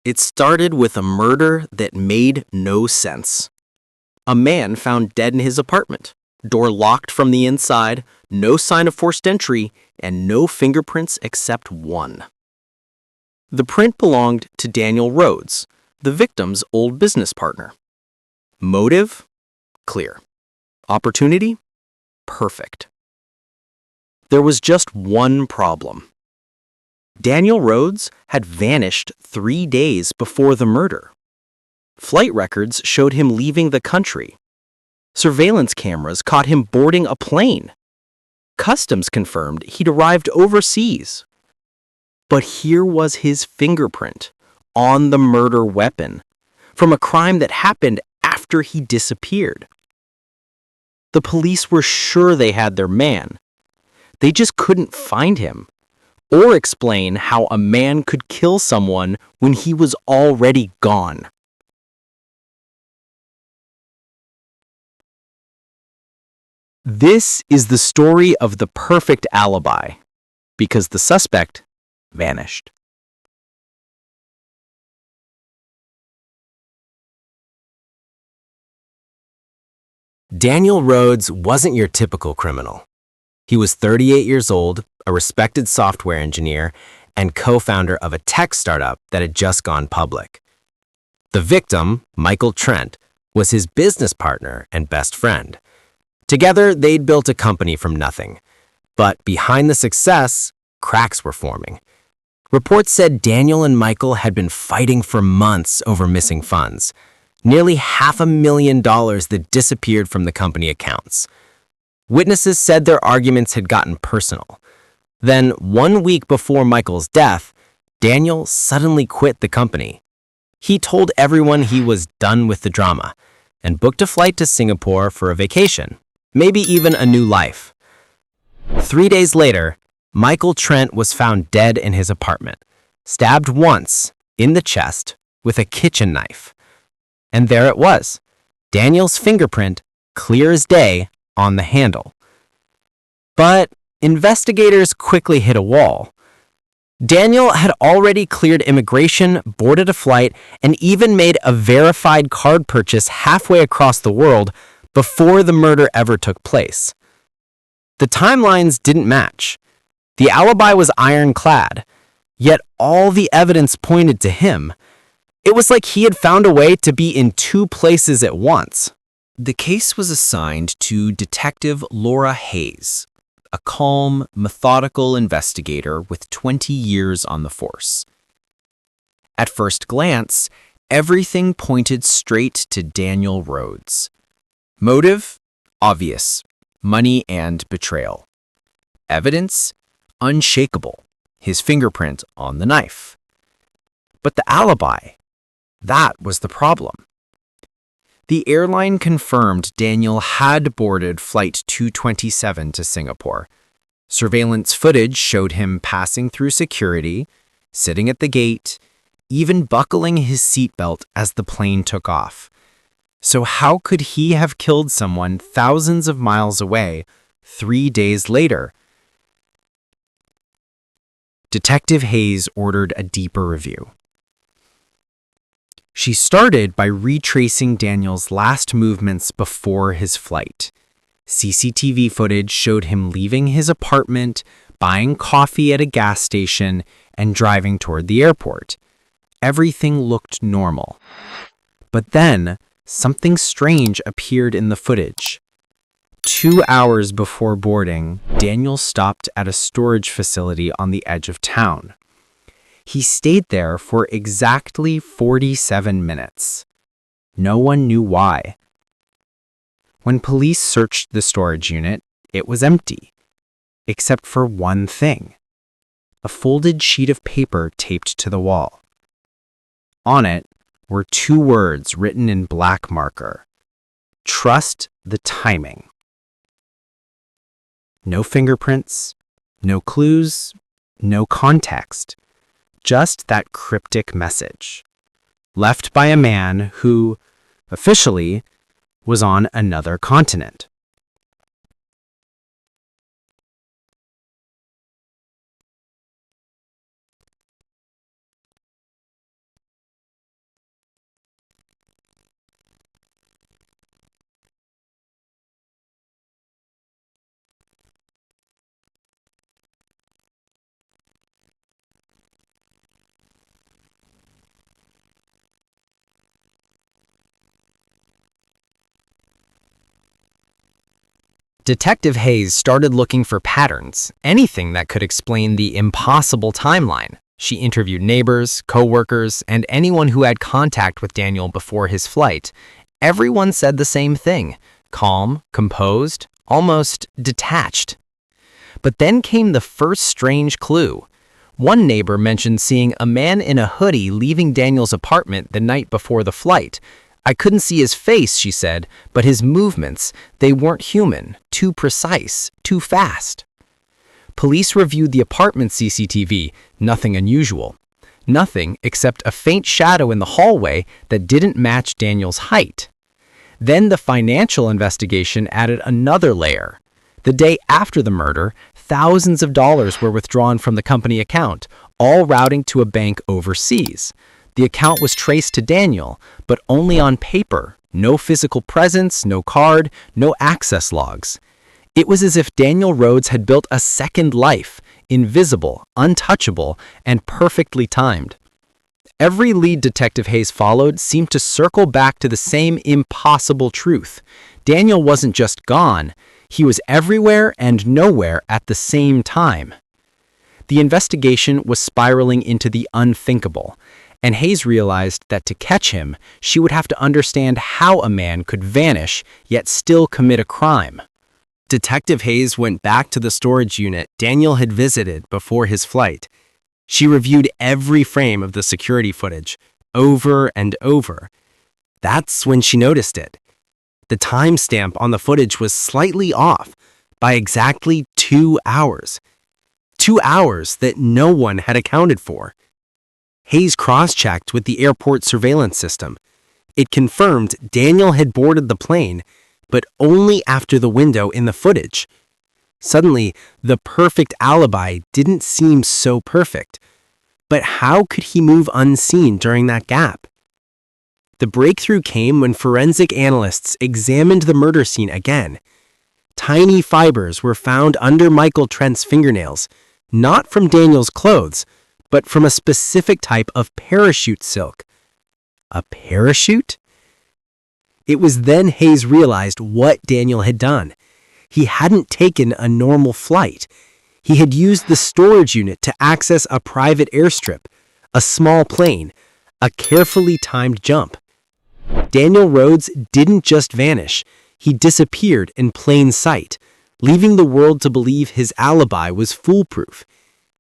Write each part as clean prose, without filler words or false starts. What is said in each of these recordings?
It started with a murder that made no sense. A man found dead in his apartment, door locked from the inside, no sign of forced entry, and no fingerprints except one. The print belonged to Daniel Rhodes, the victim's old business partner. Motive? Clear. Opportunity? Perfect. There was just one problem. Daniel Rhodes had vanished 3 days before the murder. Flight records showed him leaving the country. Surveillance cameras caught him boarding a plane. Customs confirmed he'd arrived overseas. But here was his fingerprint on the murder weapon from a crime that happened after he disappeared. The police were sure they had their man. They just couldn't find him or explain how a man could kill someone when he was already gone. This is the story of the perfect alibi, because the suspect vanished. Daniel Rhodes wasn't your typical criminal. He was 38 years old, a respected software engineer, and co-founder of a tech startup that had just gone public. The victim, Michael Trent, was his business partner and best friend. Together, they'd built a company from nothing. But behind the success, cracks were forming. Reports said Daniel and Michael had been fighting for months over missing funds, nearly $500,000 that disappeared from the company accounts. Witnesses said their arguments had gotten personal. Then, 1 week before Michael's death, Daniel suddenly quit the company. He told everyone he was done with the drama and booked a flight to Singapore for a vacation, maybe even a new life. 3 days later, Michael Trent was found dead in his apartment, stabbed once in the chest with a kitchen knife. And there it was, Daniel's fingerprint, clear as day, on the handle. But investigators quickly hit a wall. Daniel had already cleared immigration, boarded a flight, and even made a verified card purchase halfway across the world before the murder ever took place. The timelines didn't match. The alibi was ironclad, yet all the evidence pointed to him. It was like he had found a way to be in 2 places at once. The case was assigned to Detective Laura Hayes, a calm, methodical investigator with 20 years on the force. At first glance, everything pointed straight to Daniel Rhodes. Motive? Obvious. Money and betrayal. Evidence? Unshakable. His fingerprint on the knife. But the alibi? That was the problem. The airline confirmed Daniel had boarded Flight 227 to Singapore. Surveillance footage showed him passing through security, sitting at the gate, even buckling his seatbelt as the plane took off. So how could he have killed someone thousands of miles away 3 days later? Detective Hayes ordered a deeper review. She started by retracing Daniel's last movements before his flight. CCTV footage showed him leaving his apartment, buying coffee at a gas station, and driving toward the airport. Everything looked normal. But then, something strange appeared in the footage. 2 hours before boarding, Daniel stopped at a storage facility on the edge of town. He stayed there for exactly 47 minutes. No one knew why. When police searched the storage unit, it was empty, except for one thing: a folded sheet of paper taped to the wall. On it were 2 words written in black marker: "Trust the timing." No fingerprints, no clues, no context. Just that cryptic message, left by a man who, officially, was on another continent. Detective Hayes started looking for patterns, anything that could explain the impossible timeline. She interviewed neighbors, co-workers, and anyone who had contact with Daniel before his flight. Everyone said the same thing: calm, composed, almost detached. But then came the first strange clue. One neighbor mentioned seeing a man in a hoodie leaving Daniel's apartment the night before the flight. I couldn't see his face, she said, but his movements, they weren't human, too precise, too fast. Police reviewed the apartment CCTV, nothing unusual. Nothing except a faint shadow in the hallway that didn't match Daniel's height. Then the financial investigation added another layer. The day after the murder, thousands of dollars were withdrawn from the company account, all routing to a bank overseas. The account was traced to Daniel, but only on paper. No physical presence, no card, no access logs. It was as if Daniel Rhodes had built a second life, invisible, untouchable, and perfectly timed. Every lead Detective Hayes followed seemed to circle back to the same impossible truth. Daniel wasn't just gone. He was everywhere and nowhere at the same time. The investigation was spiraling into the unthinkable, and Hayes realized that to catch him, she would have to understand how a man could vanish yet still commit a crime. Detective Hayes went back to the storage unit Daniel had visited before his flight. She reviewed every frame of the security footage, over and over. That's when she noticed it. The timestamp on the footage was slightly off by exactly 2 hours. 2 hours that no one had accounted for. Hayes cross-checked with the airport surveillance system. It confirmed Daniel had boarded the plane, but only after the window in the footage. Suddenly, the perfect alibi didn't seem so perfect. But how could he move unseen during that gap? The breakthrough came when forensic analysts examined the murder scene again. Tiny fibers were found under Michael Trent's fingernails, not from Daniel's clothes, but from a specific type of parachute silk. A parachute? It was then Hayes realized what Daniel had done. He hadn't taken a normal flight. He had used the storage unit to access a private airstrip, a small plane, a carefully timed jump. Daniel Rhodes didn't just vanish. He disappeared in plain sight, leaving the world to believe his alibi was foolproof.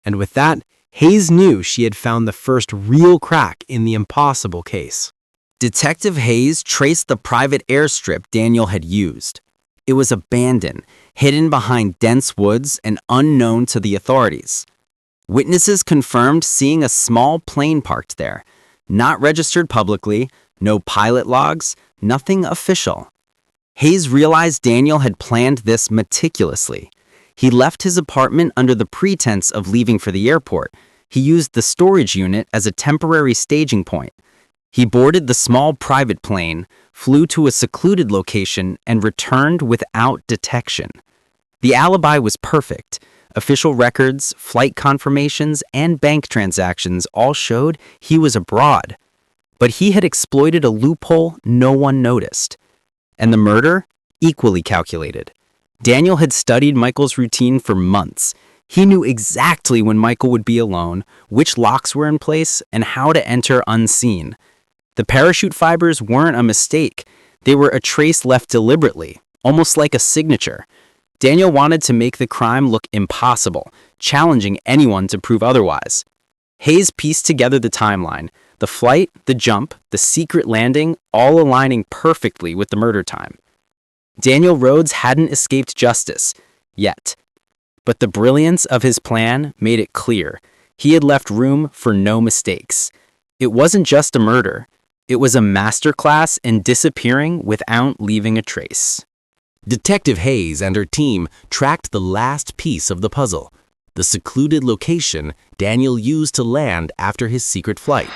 And with that, Hayes knew she had found the first real crack in the impossible case. Detective Hayes traced the private airstrip Daniel had used. It was abandoned, hidden behind dense woods and unknown to the authorities. Witnesses confirmed seeing a small plane parked there, not registered publicly, no pilot logs, nothing official. Hayes realized Daniel had planned this meticulously. He left his apartment under the pretense of leaving for the airport. He used the storage unit as a temporary staging point. He boarded the small private plane, flew to a secluded location, and returned without detection. The alibi was perfect. Official records, flight confirmations, and bank transactions all showed he was abroad. But he had exploited a loophole no one noticed. And the murder? Equally calculated. Daniel had studied Michael's routine for months. He knew exactly when Michael would be alone, which locks were in place, and how to enter unseen. The parachute fibers weren't a mistake. They were a trace left deliberately, almost like a signature. Daniel wanted to make the crime look impossible, challenging anyone to prove otherwise. Hayes pieced together the timeline, the flight, the jump, the secret landing, all aligning perfectly with the murder time. Daniel Rhodes hadn't escaped justice, yet. But the brilliance of his plan made it clear. He had left room for no mistakes. It wasn't just a murder. It was a masterclass in disappearing without leaving a trace. Detective Hayes and her team tracked the last piece of the puzzle, the secluded location Daniel used to land after his secret flight.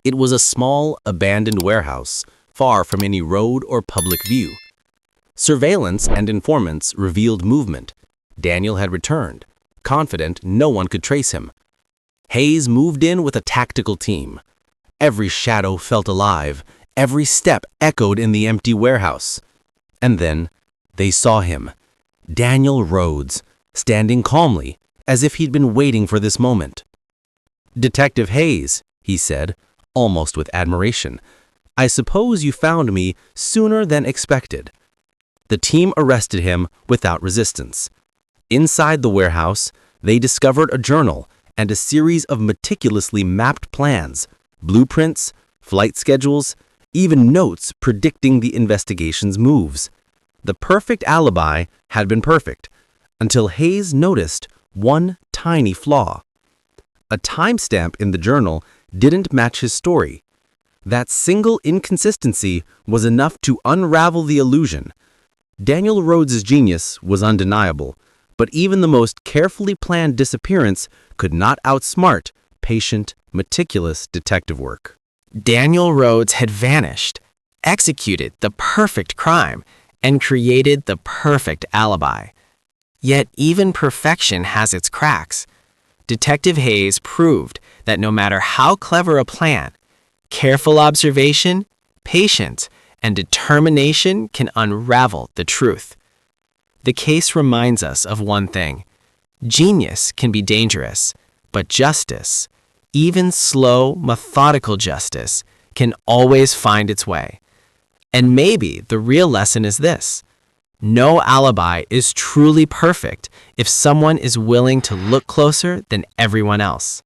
It was a small, abandoned warehouse, far from any road or public view. Surveillance and informants revealed movement. Daniel had returned, confident no one could trace him. Hayes moved in with a tactical team. Every shadow felt alive, every step echoed in the empty warehouse. And then they saw him, Daniel Rhodes, standing calmly, as if he'd been waiting for this moment. "Detective Hayes," he said, almost with admiration, "I suppose you found me sooner than expected." The team arrested him without resistance. Inside the warehouse, they discovered a journal and a series of meticulously mapped plans, blueprints, flight schedules, even notes predicting the investigation's moves. The perfect alibi had been perfect, until Hayes noticed one tiny flaw. A timestamp in the journal didn't match his story. That single inconsistency was enough to unravel the illusion. Daniel Rhodes' genius was undeniable, but even the most carefully planned disappearance could not outsmart patient, meticulous detective work. Daniel Rhodes had vanished, executed the perfect crime, and created the perfect alibi. Yet even perfection has its cracks. Detective Hayes proved that no matter how clever a plan, careful observation, patience, and determination can unravel the truth. The case reminds us of one thing. Genius can be dangerous, but justice, even slow, methodical justice, can always find its way. And maybe the real lesson is this: no alibi is truly perfect if someone is willing to look closer than everyone else.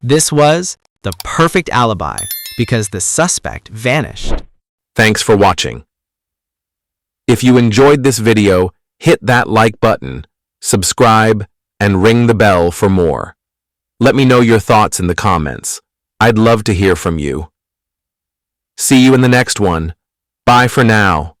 This was the perfect alibi because the suspect vanished. Thanks for watching. If you enjoyed this video, hit that like button, subscribe, and ring the bell for more. Let me know your thoughts in the comments. I'd love to hear from you. See you in the next one. Bye for now.